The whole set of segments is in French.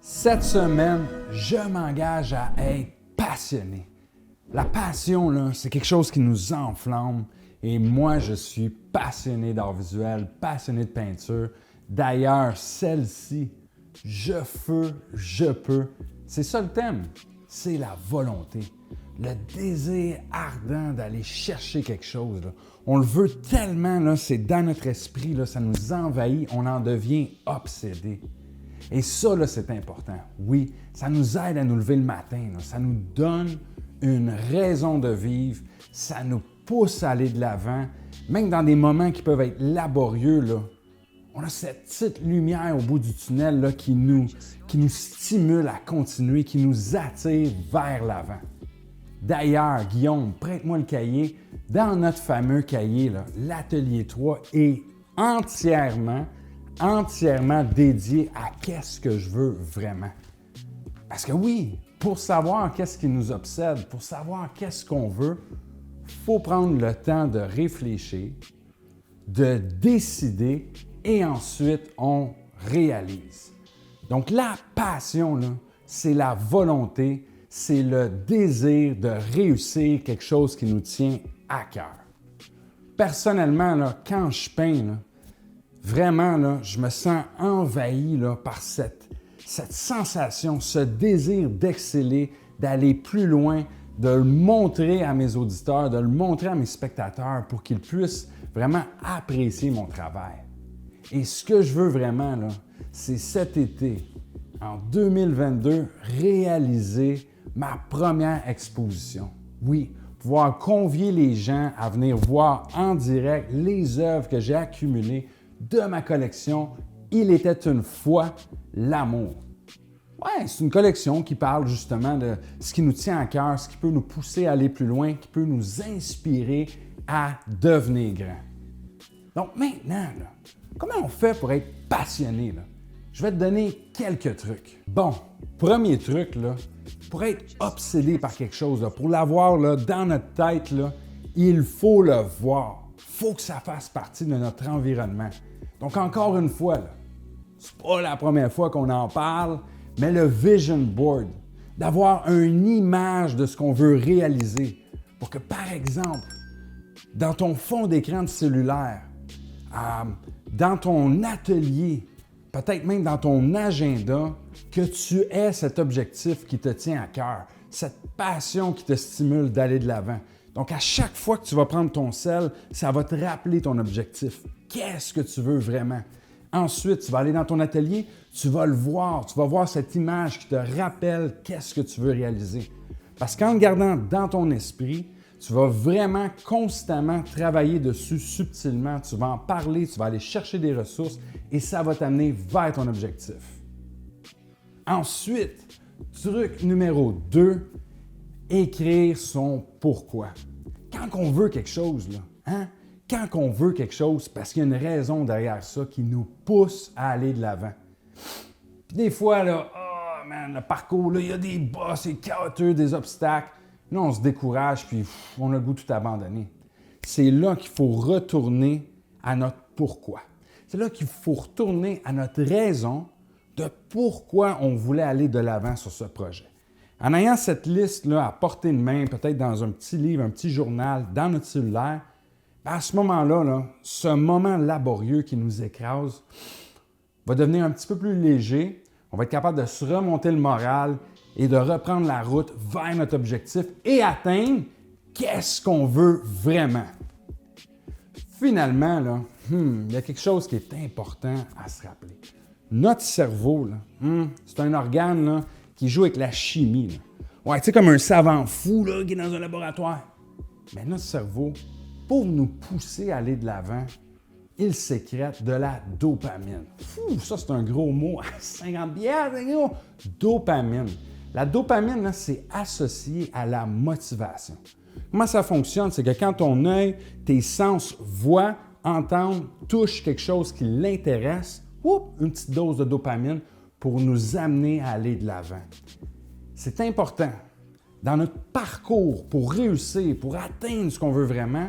Cette semaine, je m'engage à être passionné. La passion, là, c'est quelque chose qui nous enflamme. Et moi, je suis passionné d'art visuel, passionné de peinture. D'ailleurs, celle-ci, je peux. C'est ça le thème. C'est la volonté. Le désir ardent d'aller chercher quelque chose. Là. On le veut tellement, là, c'est dans notre esprit, là, ça nous envahit, on en devient obsédé. Et ça, là, c'est important. Oui, ça nous aide à nous lever le matin. Là. Ça nous donne une raison de vivre. Ça nous pousse à aller de l'avant. Même dans des moments qui peuvent être laborieux, là, on a cette petite lumière au bout du tunnel là, qui nous stimule à continuer, qui nous attire vers l'avant. D'ailleurs, Guillaume, prête-moi le cahier. Dans notre fameux cahier, là, l'Atelier 3 est entièrement dédié à qu'est-ce que je veux vraiment. Parce que oui, pour savoir qu'est-ce qui nous obsède, pour savoir qu'est-ce qu'on veut, il faut prendre le temps de réfléchir, de décider et ensuite on réalise. Donc la passion, là, c'est la volonté, c'est le désir de réussir quelque chose qui nous tient à cœur. Personnellement, là, quand je peins, là, vraiment, là, je me sens envahi là, par cette sensation, ce désir d'exceller, d'aller plus loin, de le montrer à mes auditeurs, de le montrer à mes spectateurs pour qu'ils puissent vraiment apprécier mon travail. Et ce que je veux vraiment, là, c'est cet été, en 2022, réaliser ma première exposition. Oui, pouvoir convier les gens à venir voir en direct les œuvres que j'ai accumulées de ma collection « Il était une fois l'amour ». Ouais, c'est une collection qui parle justement de ce qui nous tient à cœur, ce qui peut nous pousser à aller plus loin, qui peut nous inspirer à devenir grand. Donc maintenant, là, comment on fait pour être passionné? Là? Je vais te donner quelques trucs. Bon, premier truc, là, pour être obsédé par quelque chose, là, pour l'avoir là, dans notre tête, là, il faut le voir. Il faut que ça fasse partie de notre environnement. Donc, encore une fois, là, c'est pas la première fois qu'on en parle, mais le vision board, d'avoir une image de ce qu'on veut réaliser pour que, par exemple, dans ton fond d'écran de cellulaire, dans ton atelier, peut-être même dans ton agenda, que tu aies cet objectif qui te tient à cœur, cette passion qui te stimule d'aller de l'avant. Donc, à chaque fois que tu vas prendre ton sel, ça va te rappeler ton objectif. Qu'est-ce que tu veux vraiment? Ensuite, tu vas aller dans ton atelier, tu vas le voir, tu vas voir cette image qui te rappelle qu'est-ce que tu veux réaliser. Parce qu'en le gardant dans ton esprit, tu vas vraiment constamment travailler dessus subtilement, tu vas en parler, tu vas aller chercher des ressources et ça va t'amener vers ton objectif. Ensuite, truc numéro 2, écrire son pourquoi. Quand on veut quelque chose, là, hein? Quand on veut quelque chose, parce qu'il y a une raison derrière ça qui nous pousse à aller de l'avant. Puis des fois, là, oh man, le parcours, là, il y a des bas, c'est chaotique, des obstacles. Là, on se décourage, puis on a le goût de tout abandonner. C'est là qu'il faut retourner à notre pourquoi. C'est là qu'il faut retourner à notre raison de pourquoi on voulait aller de l'avant sur ce projet. En ayant cette liste-là à portée de main, peut-être dans un petit livre, un petit journal, dans notre cellulaire, à ce moment-là, là, ce moment laborieux qui nous écrase va devenir un petit peu plus léger. On va être capable de se remonter le moral et de reprendre la route vers notre objectif et atteindre qu'est-ce qu'on veut vraiment. Finalement, là, il y a quelque chose qui est important à se rappeler. Notre cerveau, là, c'est un organe là, qui joue avec la chimie. Là. Ouais, tu sais, comme un savant fou là, qui est dans un laboratoire. Mais notre cerveau, pour nous pousser à aller de l'avant, il sécrète de la dopamine. Fou, ça c'est un gros mot, 50 bières, c'est gros. Dopamine. La dopamine, là, c'est associé à la motivation. Comment ça fonctionne? C'est que quand ton œil, tes sens voient, entendent, touchent quelque chose qui l'intéresse, une petite dose de dopamine pour nous amener à aller de l'avant. C'est important, dans notre parcours pour réussir, pour atteindre ce qu'on veut vraiment,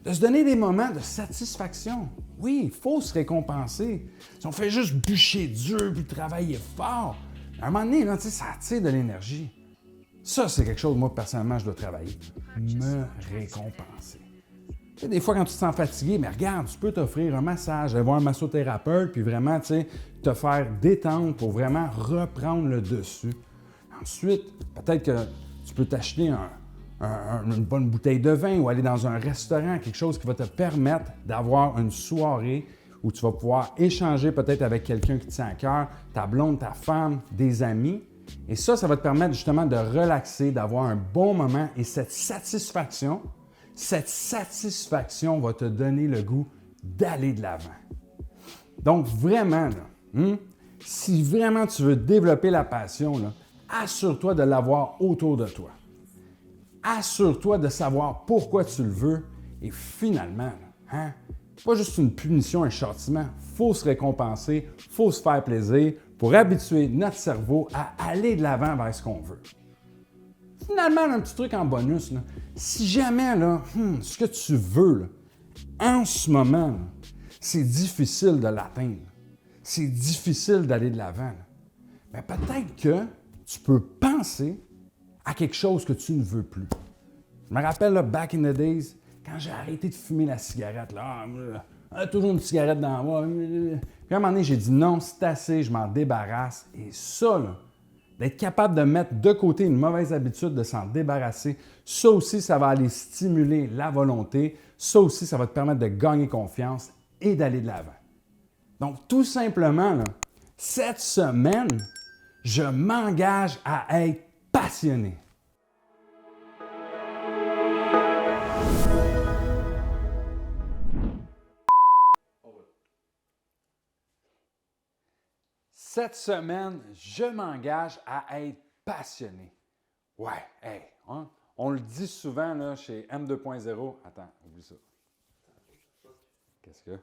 de se donner des moments de satisfaction. Oui, il faut se récompenser. Si on fait juste bûcher dur puis travailler fort, À un moment donné, là, ça attire de l'énergie. Ça, c'est quelque chose, moi, personnellement, je dois travailler. Me récompenser. Tu sais, des fois, quand tu te sens fatigué, mais regarde, tu peux t'offrir un massage, aller voir un massothérapeute, puis vraiment, tu sais, te faire détendre pour vraiment reprendre le dessus. Ensuite, peut-être que tu peux t'acheter une bonne bouteille de vin ou aller dans un restaurant, quelque chose qui va te permettre d'avoir une soirée où tu vas pouvoir échanger peut-être avec quelqu'un qui te tient à cœur, ta blonde, ta femme, des amis. Et ça va te permettre justement de relaxer, d'avoir un bon moment et cette satisfaction va te donner le goût d'aller de l'avant. Donc vraiment, là, si vraiment tu veux développer la passion, là, assure-toi de l'avoir autour de toi. Assure-toi de savoir pourquoi tu le veux et finalement, pas juste une punition, un châtiment, il faut se récompenser, il faut se faire plaisir pour habituer notre cerveau à aller de l'avant vers ce qu'on veut. Finalement, un petit truc en bonus, là, si jamais là, ce que tu veux, là, en ce moment, là, c'est difficile de l'atteindre, c'est difficile d'aller de l'avant, bien, peut-être que tu peux penser à quelque chose que tu ne veux plus. Je me rappelle, là, back in the days, quand j'ai arrêté de fumer la cigarette, toujours une cigarette dans moi. Puis à un moment donné, j'ai dit non, c'est assez, je m'en débarrasse. Et ça, là, d'être capable de mettre de côté une mauvaise habitude, de s'en débarrasser, ça aussi, ça va aller stimuler la volonté. Ça aussi, ça va te permettre de gagner confiance et d'aller de l'avant. Donc, tout simplement, là, cette semaine, je m'engage à être passionné. Cette semaine, je m'engage à être passionné. Ouais, hey, on le dit souvent là, chez M2.0. Attends, oublie ça. Qu'est-ce que?